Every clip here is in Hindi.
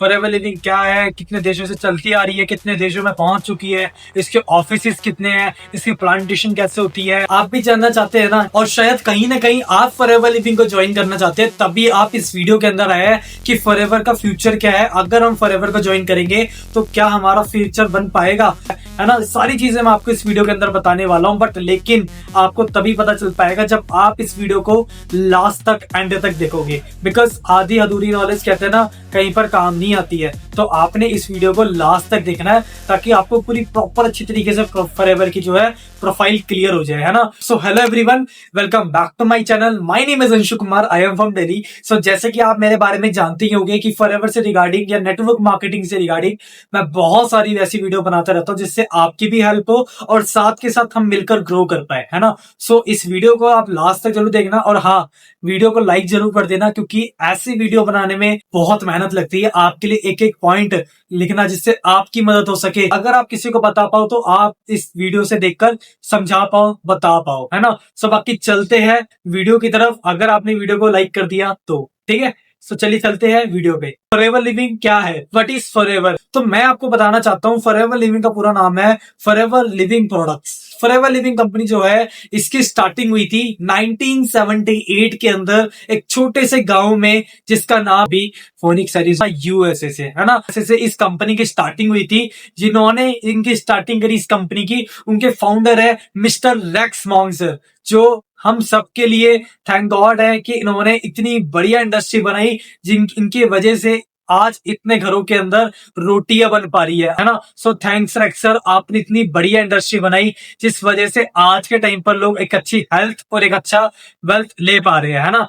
फॉरएवर लिविंग क्या है, कितने देशों से चलती आ रही है, कितने देशों में पहुंच चुकी है, इसके ऑफिसेस कितने हैं, इसकी प्लांटेशन कैसे होती है, आप भी जानना चाहते हैं ना। और शायद कहीं ना कहीं आप फॉरएवर लिविंग को ज्वाइन करना चाहते हैं, तभी आप इस वीडियो के अंदर आए हैं कि फॉरएवर का फ्यूचर क्या है। अगर हम फॉरएवर को ज्वाइन करेंगे तो क्या हमारा फ्यूचर बन पाएगा, है ना। सारी चीजें मैं आपको इस वीडियो के अंदर बताने वाला हूं, बट लेकिन आपको तभी पता चल पाएगा जब आप इस वीडियो को लास्ट तक, एंड तक देखोगे। बिकॉज आधी अधूरी नॉलेज कहते हैं ना, कहीं पर काम नहीं आती है। तो आपने इस वीडियो को लास्ट तक देखना है ताकि आपको पूरी प्रॉपर अच्छी तरीके से फॉरएवर की जो है प्रोफाइल क्लियर हो जाए, है ना। So hello everyone, welcome back to my channel. My name is Anshu Kumar, I am from Delhi. So जैसे कि आप मेरे बारे में जानते ही होंगे कि फॉरएवर से रिगार्डिंग या नेटवर्क मार्केटिंग से रिगार्डिंग मैं बहुत सारी वैसी वीडियो बनाता रहता हूं जिससे आपकी भी हेल्प हो और साथ के साथ हम मिलकर ग्रो कर पाए, है ना। सो इस वीडियो को आप लास्ट तक जरूर देखना, और हाँ, वीडियो को लाइक जरूर कर देना, क्योंकि ऐसी वीडियो बनाने में बहुत मेहनत लगती है। आपके लिए एक एक पॉइंट लिखना जिससे आपकी मदद हो सके। अगर आप किसी को बता पाओ तो आप इस वीडियो से देखकर समझा पाओ, बता पाओ, है ना। सो बाकी चलते हैं वीडियो की तरफ। अगर आपने वीडियो को लाइक कर दिया तो ठीक है। सो चलिए चलते हैं वीडियो पे। फॉरएवर लिविंग क्या है, व्हाट इज फॉरएवर? तो मैं आपको बताना चाहता हूं, फॉरएवर लिविंग का पूरा नाम है forever living products. Forever living company जो है, इसकी स्टार्टिंग हुई थी 1978 के अंदर एक छोटे से गांव में, जिसका नाम भी फोनिक्स एरिजोना यूएसए से, है ना। से इस कंपनी की स्टार्टिंग हुई थी। जिन्होंने इनकी स्टार्टिंग करी इस कंपनी की, उनके फाउंडर है मिस्टर रेक्स मॉन्गर, जो हम सबके लिए थैंक गॉड है कि इन्होंने इतनी बढ़िया इंडस्ट्री बनाई जिन इनकी वजह से आज इतने घरों के अंदर रोटियां बन पा रही है ना। सो थैंक्स रेक्स सर, आपने इतनी बढ़िया इंडस्ट्री बनाई जिस वजह से आज के टाइम पर लोग एक अच्छी हेल्थ और एक अच्छा वेल्थ ले पा रहे हैं, है ना।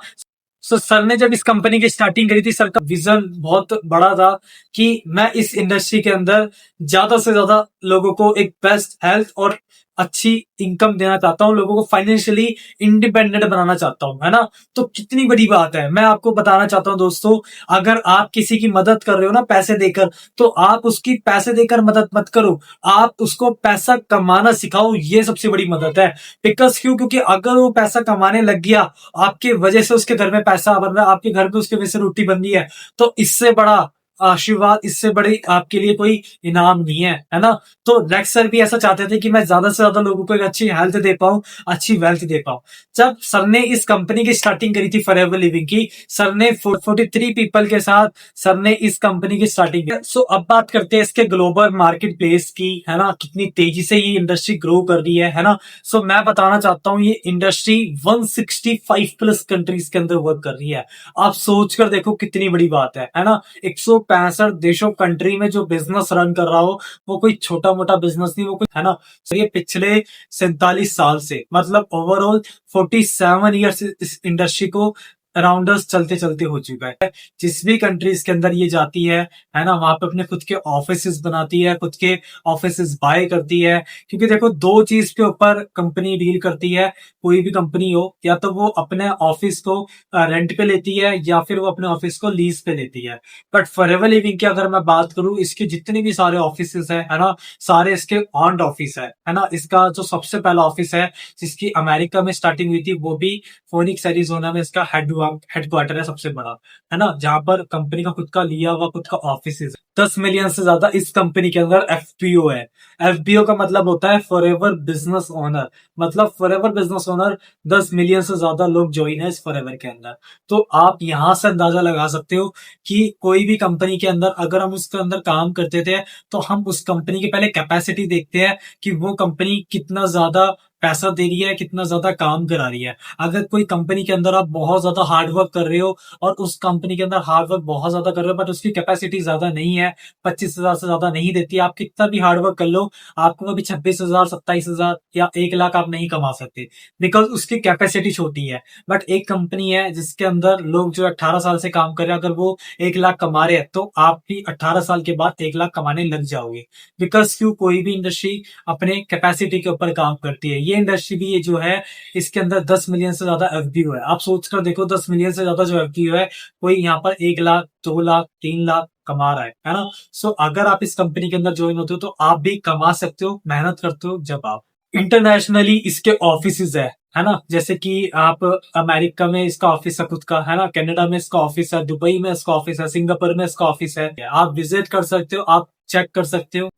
सर ने जब इस कंपनी की स्टार्टिंग करी थी, सर का विजन बहुत बड़ा था कि मैं इस इंडस्ट्री के अंदर ज्यादा से ज्यादा लोगों को एक बेस्ट हेल्थ और अच्छी इनकम देना चाहता हूँ, लोगों को फाइनेंशियली इंडिपेंडेंट बनाना चाहता हूँ, है ना। तो कितनी बड़ी बात है। मैं आपको बताना चाहता हूँ दोस्तों, अगर आप किसी की मदद कर रहे हो ना पैसे देकर, तो आप उसकी पैसे देकर मदद मत करो, आप उसको पैसा कमाना सिखाओ। ये सबसे बड़ी मदद है। बिकॉज क्योंकि अगर वो पैसा कमाने लग गया, आपके वजह से उसके घर में पैसा बन रहा है, आपके घर में उसके वजह से रोटी बन रही है, तो इससे बड़ा आशीर्वाद, इससे बड़ी आपके लिए कोई इनाम नहीं है ना। तो रेक्स सर भी ऐसा चाहते थे कि मैं ज्यादा से ज्यादा लोगों को एक अच्छी हेल्थ दे पाऊं, अच्छी वेल्थ दे पाऊं। जब सर ने इस कंपनी की स्टार्टिंग करी थी फॉरएवर लिविंग की, सर ने 43 पीपल के साथ सर ने इस कंपनी की स्टार्टिंग की। सो अब बात करते हैं इसके ग्लोबल मार्केट प्लेस की, है ना, कितनी तेजी से ये इंडस्ट्री ग्रो कर रही है ना। सो मैं बताना चाहता हूँ, ये इंडस्ट्री 165 प्लस कंट्रीज के अंदर वर्क कर रही है। आप सोचकर देखो कितनी बड़ी बात है ना। 165 देशों कंट्री में जो बिजनेस रन कर रहा हो, वो कोई छोटा मोटा बिजनेस नहीं, वो कोई, है ना। तो ये पिछले 47 साल से, मतलब ओवरऑल 47 ईयर्स इस इंडस्ट्री को अराउंडर्स चलते चलते हो चुका है। जिस भी कंट्रीज के अंदर ये जाती है ना, वहां पे अपने खुद के ऑफिसेस बनाती है, खुद के ऑफिसेस बाय करती है। क्योंकि देखो, दो चीज के ऊपर कंपनी डील करती है, कोई भी कंपनी हो, या तो वो अपने ऑफिस को रेंट पे लेती है, या फिर वो अपने ऑफिस को लीज पे लेती है। बट फॉरएवर लिविंग की अगर मैं बात करूं, इसके जितने भी सारे ऑफिसेस है ना, सारे इसके ऑन्ड ऑफिस है ना। इसका जो सबसे पहला ऑफिस है, जिसकी अमेरिका में स्टार्टिंग हुई थी, वो भी फोनिक्स एरिजोना में इसका हेडक्वार्टर है, सबसे बड़ा, है ना, जहां पर कंपनी का खुद का लिया हुआ खुद का ऑफिस है। 10 मिलियन से ज्यादा इस कंपनी के अंदर एफपीओ है। एफबीओ का मतलब होता है फॉरएवर बिजनेस ओनर, मतलब फॉरएवर बिजनेस ओनर 10 मिलियन से ज्यादा लोग ज्वाइन है इस फॉरएवर के अंदर। तो आप यहां से अंदाजा लगा सकते हो कि कोई भी कंपनी के अंदर अगर हम उसके अंदर काम करते थे, तो हम उस कंपनी की पहले कैपेसिटी देखते हैं कि वो कंपनी कितना ज्यादा पैसा दे रही है, कितना ज्यादा काम करा रही है। अगर कोई कंपनी के अंदर आप बहुत ज्यादा हार्ड वर्क कर रहे हो, और उस कंपनी के अंदर हार्ड वर्क बहुत ज्यादा कर रहे हो, बट उसकी कैपेसिटी ज्यादा नहीं है, 25,000 से ज्यादा नहीं देती, आप कितना भी हार्ड वर्क कर लो, आपको कभी 26,000, 27,000 या 1 लाख आप नहीं कमा सकते, बिकॉज उसकी कैपेसिटी छोटी है। बट एक कंपनी है जिसके अंदर लोग जो 18 साल से काम कर रहे हैं, अगर वो 1 लाख कमा रहे हैं, तो आप भी 18 साल के बाद 1 लाख कमाने लग जाओगे। बिकॉज क्यों, कोई भी इंडस्ट्री अपने कैपेसिटी के ऊपर काम करती है। ये इंडस्ट्री भी ये जो है, इसके अंदर 10 मिलियन से ज्यादा एफबीओ है। आप सोचकर देखो, 10 मिलियन से ज्यादा जो एफबीओ है, कोई यहाँ पर 1 लाख, 2 लाख, 3 लाख कमा रहा है ना। सो अगर आप इस कंपनी के अंदर ज्वाइन होते हो, तो आप भी कमा सकते हो, मेहनत करते हो जब आप। इंटरनेशनली इसके ऑफिसेज है ना, जैसे कि आप अमेरिका में इसका ऑफिस है खुद का, है ना, कनाडा में इसका ऑफिस है, दुबई में इसका ऑफिस है, सिंगापुर में इसका ऑफिस है। आप विजिट कर सकते हो, आप चेक कर सकते हो।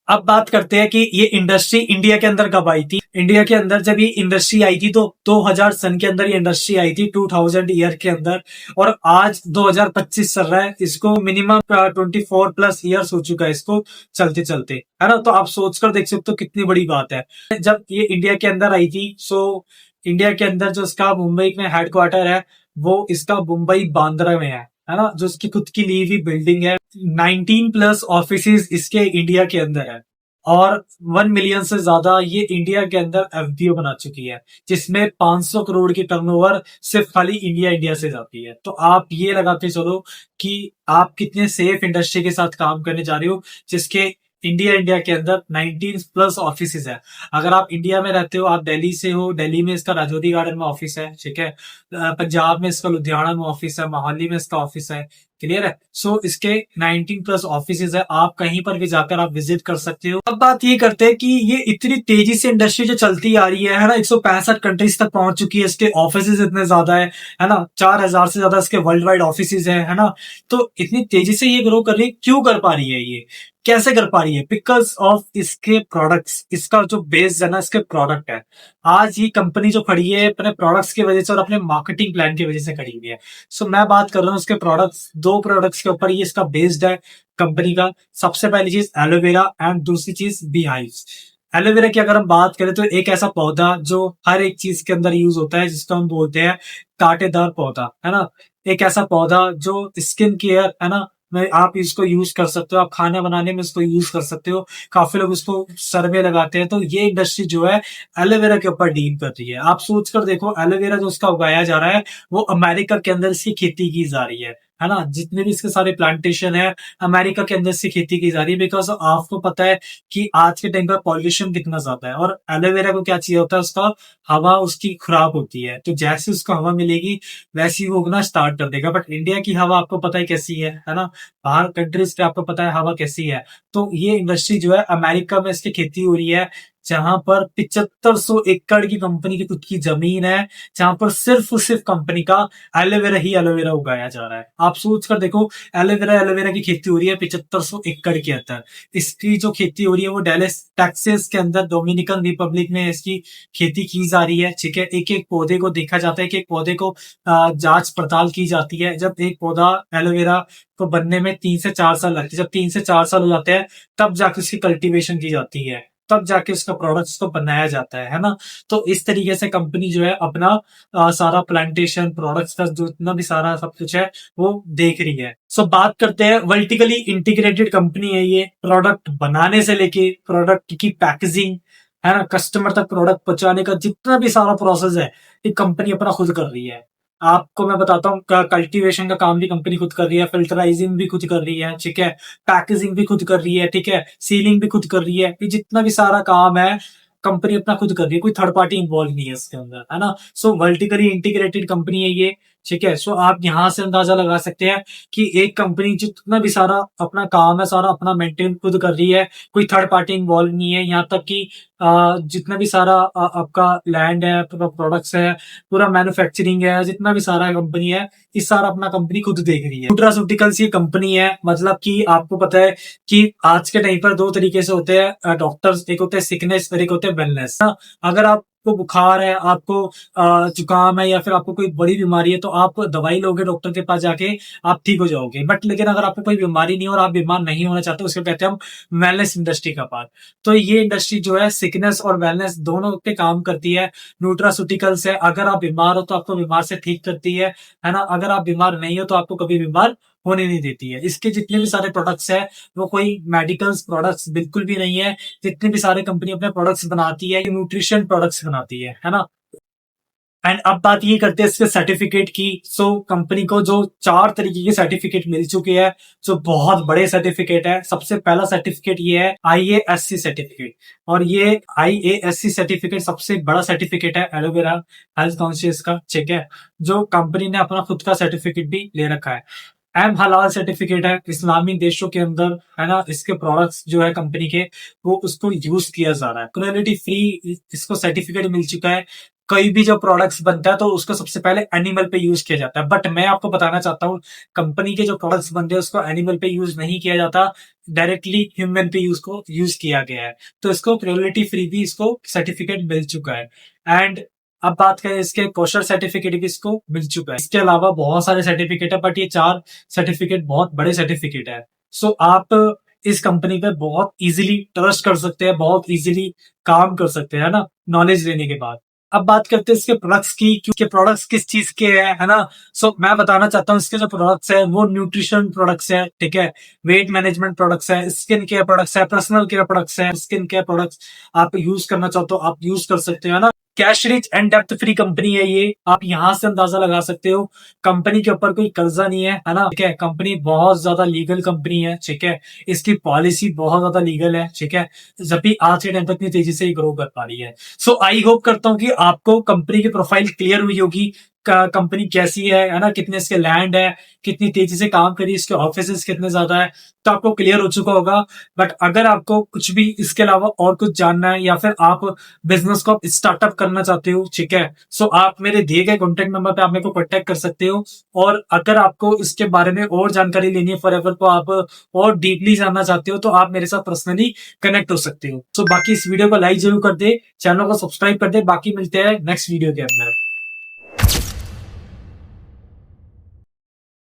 अब बात करते हैं कि ये इंडस्ट्री इंडिया के अंदर कब आई थी। इंडिया के अंदर जब ये इंडस्ट्री आई थी तो 2000 सन के अंदर ये इंडस्ट्री आई थी, 2000 ईयर के अंदर। और आज 2025 चल रहा है, इसको मिनिमम 24 प्लस ईयर्स हो चुका है इसको चलते चलते, है ना। तो आप सोचकर देख सकते हो कितनी बड़ी बात है। जब ये इंडिया के अंदर आई थी, सो इंडिया के अंदर जो इसका मुंबई में हेडक्वार्टर है, वो इसका मुंबई बांद्रा में है ना, जो इसकी खुद की ली हुई बिल्डिंग है। 19 प्लस ऑफिसेज इसके इंडिया के अंदर है, और 1 मिलियन से ज्यादा ये इंडिया के अंदर एफपीओ बना चुकी है, जिसमें 500 करोड़ की टर्नओवर सिर्फ खाली इंडिया से जाती है। तो आप ये लगाते चलो कि आप कितने सेफ इंडस्ट्री के साथ काम करने जा रहे हो, जिसके इंडिया के अंदर 19 प्लस ऑफिसेज है। अगर आप इंडिया में रहते हो, आप दिल्ली से हो, दिल्ली में इसका राजौरी गार्डन में ऑफिस है, ठीक है। पंजाब में इसका लुधियाना में ऑफिस है, मोहाली में इसका ऑफिस है, क्लियर है। सो इसके 19 प्लस ऑफिसेज है, आप कहीं पर भी जाकर आप विजिट कर सकते हो। अब बात ये करते हैं कि ये इतनी तेजी से इंडस्ट्री जो चलती आ रही है ना, 165 कंट्रीज तक पहुंच चुकी है, इसके ऑफिसेज इतने ज्यादा है ना, 4000 से ज्यादा इसके वर्ल्ड वाइड ऑफिसेज है ना। तो इतनी तेजी से ये ग्रो कर रही है, क्यों कर पा रही है, ये कैसे कर पा रही है? बिकॉज ऑफ इसके प्रोडक्ट्स, इसका जो बेस है ना, इसके प्रोडक्ट है। आज ये कंपनी जो खड़ी है अपने प्रोडक्ट्स की वजह से और अपने मार्केटिंग प्लान की वजह से खड़ी हुई है। सो मैं बात कर रहा हूँ इसके प्रोडक्ट्स, दो प्रोडक्ट्स के ऊपर ये इसका बेस्ड है कंपनी का। सबसे पहली चीज एलोवेरा एंड दूसरी चीज बीहाइव्स। एलोवेरा की अगर हम बात करें तो एक ऐसा पौधा जो हर एक चीज के अंदर यूज होता है, जिसको हम बोलते हैं कांटेदार पौधा, है ना। एक ऐसा पौधा जो स्किन केयर, है ना, में आप इसको यूज कर सकते हो, आप खाना बनाने में इसको यूज कर सकते हो। काफी लोग इसको सर में लगाते हैं। तो ये इंडस्ट्री जो है एलोवेरा के ऊपर डील कर रही है। आप सोच कर देखो, एलोवेरा जो उसका उगाया जा रहा है वो अमेरिका के अंदर इसकी खेती की जा रही है ना। जितने भी इसके सारे प्लांटेशन है अमेरिका के अंदर से खेती की जा रही है। बिकॉज आपको पता है कि आज के टाइम पर पॉल्यूशन कितना ज्यादा है, और एलोवेरा को क्या चाहिए होता है, उसका हवा उसकी खुराक होती है। तो जैसे उसको हवा मिलेगी वैसे वो उगना स्टार्ट कर देगा। बट इंडिया की हवा आपको पता है कैसी है ना, बाहर कंट्रीज के आपको पता है हवा कैसी है। तो ये इंडस्ट्री जो है अमेरिका में इसकी खेती हो रही है, जहां पर 7500 एकड़ की कंपनी की खुद की जमीन है, जहां पर सिर्फ कंपनी का एलोवेरा ही एलोवेरा उगाया जा रहा है। आप सोच कर देखो, एलोवेरा की खेती हो रही है 7500 एकड़ के अंदर। इसकी जो खेती हो रही है वो डेलस टेक्सास के अंदर डोमिनिकन रिपब्लिक में इसकी खेती की जा रही है, ठीक है। एक एक पौधे को देखा जाता है, एक एक पौधे को जांच पड़ताल की जाती है। जब एक पौधा एलोवेरा को बनने में 3 से 4 साल लगते हैं, जब 3 से 4 साल हो जाते हैं तब जाके उसकी कल्टीवेशन की जाती है, तब जाके उसका प्रोडक्ट्स को बनाया जाता है ना। तो इस तरीके से कंपनी जो है अपना सारा प्लांटेशन प्रोडक्ट्स का जो इतना भी सारा सब कुछ है वो देख रही है। सो बात करते हैं, वर्टिकली इंटीग्रेटेड कंपनी है ये। प्रोडक्ट बनाने से लेके प्रोडक्ट की पैकेजिंग, है ना, कस्टमर तक प्रोडक्ट पहुंचाने का जितना भी सारा प्रोसेस है ये कंपनी अपना खुद कर रही है। आपको मैं बताता हूँ, कल्टीवेशन का काम भी कंपनी खुद कर रही है, फिल्टराइजिंग भी खुद कर रही है, ठीक है, पैकेजिंग भी खुद कर रही है, ठीक है, सीलिंग भी खुद कर रही है। ये जितना भी सारा काम है कंपनी अपना खुद कर रही है, कोई थर्ड पार्टी इंवॉल्व नहीं है इसके अंदर, है ना। सो वर्टिकली इंटीग्रेटेड कंपनी है ये, ठीक है। सो आप यहां से अंदाजा लगा सकते हैं कि एक कंपनी जितना भी सारा अपना काम है सारा अपना मेंटेन खुद कर रही है, कोई थर्ड पार्टी इंवॉल्व नहीं है। यहाँ तक कि जितना भी सारा आपका लैंड है, पूरा प्रोडक्ट्स है, पूरा मैन्युफैक्चरिंग है, जितना भी सारा कंपनी है, इस सारा अपना कंपनी खुद देख रही है। न्यूट्रास्यूटिकल्स ये कंपनी है, मतलब कि आपको पता है कि आज के टाइम पर दो तरीके से होते हैं डॉक्टर्स, एक होते हैं सिकनेस और एक होते हैं वेलनेस। अगर आपको बुखार है, आपको जुकाम है, या फिर आपको कोई बड़ी बीमारी है, तो आप दवाई लोगे डॉक्टर के पास जाके, आप ठीक हो जाओगे। बट लेकिन अगर आपको कोई बीमारी नहीं और आप बीमार नहीं होना चाहते, उसको कहते हैं हम वेलनेस इंडस्ट्री का पार्ट। तो ये इंडस्ट्री जो है सिकनेस और वेलनेस दोनों पे काम करती है। न्यूट्रास्यूटिकल्स है, अगर आप बीमार हो तो आपको बीमार से ठीक करती है ना। अगर आप बीमार नहीं हो तो आपको कभी बीमार होने नहीं देती है। इसके जितने भी सारे प्रोडक्ट्स है वो कोई मेडिकल्स प्रोडक्ट्स बिल्कुल भी नहीं है। जितने भी सारे कंपनी अपने प्रोडक्ट्स बनाती है, न्यूट्रिशन प्रोडक्ट्स बनाती है ना। एंड अब बात ये करते हैं इसके सर्टिफिकेट की। सो कंपनी को जो 4 तरीके के सर्टिफिकेट मिल चुके हैं, जो बहुत बड़े सर्टिफिकेट है। सबसे पहला सर्टिफिकेट ये है IASC सर्टिफिकेट, और ये IASC सर्टिफिकेट सबसे बड़ा सर्टिफिकेट है एलोवेरा हेल्थ कॉन्शियस का, ठीक है, जो कंपनी ने अपना खुद का सर्टिफिकेट भी ले रखा है। एम हलाल सर्टिफिकेट है, इस्लामी देशों के अंदर है ना, इसके प्रोडक्ट्स जो है कंपनी के, वो उसको यूज किया जा रहा है। क्रुएल्टी फ्री इसको सर्टिफिकेट मिल चुका है। कोई भी जो प्रोडक्ट्स बनता है तो उसको सबसे पहले एनिमल पे यूज किया जाता है, बट मैं आपको बताना चाहता हूँ कंपनी के जो प्रोडक्ट्स बनते हैं उसको एनिमल पे यूज नहीं किया जाता, डायरेक्टली ह्यूमन पे यूज किया गया है। तो इसको क्रुएल्टी फ्री भी इसको सर्टिफिकेट मिल चुका है। एंड अब बात करें इसके कोशर सर्टिफिकेट भी इसको मिल चुका है। इसके अलावा बहुत सारे सर्टिफिकेट है, बट ये 4 सर्टिफिकेट बहुत बड़े सर्टिफिकेट है। सो आप इस कंपनी पे बहुत इजीली ट्रस्ट कर सकते हैं, बहुत इजीली काम कर सकते हैं ना, नॉलेज लेने के बाद। अब बात करते हैं इसके प्रोडक्ट्स की, क्योंकि प्रोडक्ट्स किस चीज के हैं, है ना। सो मैं बताना चाहता हूँ इसके जो प्रोडक्ट्स है वो न्यूट्रिशन प्रोडक्ट्स है, ठीक है, वेट मैनेजमेंट प्रोडक्ट्स है, स्किन केयर प्रोडक्ट्स है, पर्सनल केयर प्रोडक्ट्स है। स्किन केयर प्रोडक्ट्स आप यूज करना चाहो तो आप यूज कर सकते हो, है ना। Cash rich and depth free company है ये, आप यहां से अंदाजा लगा सकते हो। कंपनी के ऊपर कोई कर्जा नहीं है ना, ठीक है। कंपनी बहुत ज्यादा लीगल कंपनी है, ठीक है। इसकी पॉलिसी बहुत ज्यादा लीगल है, ठीक है, जब भी आज के टाइम तक इतनी तेजी से ग्रो कर पा रही है। सो आई होप करता हूँ कि आपको कंपनी की प्रोफाइल क्लियर हुई होगी, कंपनी कैसी है ना, कितने इसके लैंड है, कितनी तेजी से काम करी, इसके ऑफिस कितने ज्यादा है, तो आपको क्लियर हो चुका होगा। बट अगर आपको कुछ भी इसके अलावा और कुछ जानना है, या फिर आप बिजनेस को स्टार्टअप करना चाहते हो, ठीक है, सो आप मेरे दिए गए कॉन्टेक्ट नंबर पे आप मेरे को कॉन्टेक्ट कर सकते हो। और अगर आपको इसके बारे में और जानकारी लेनी है फॉरएवर को, आप और डीपली जानना चाहते हो, तो आप मेरे साथ पर्सनली कनेक्ट हो सकते हो। सो बाकी इस वीडियो को लाइक जरूर कर दे, चैनल को सब्सक्राइब कर दे। बाकी मिलते हैं नेक्स्ट वीडियो के अंदर।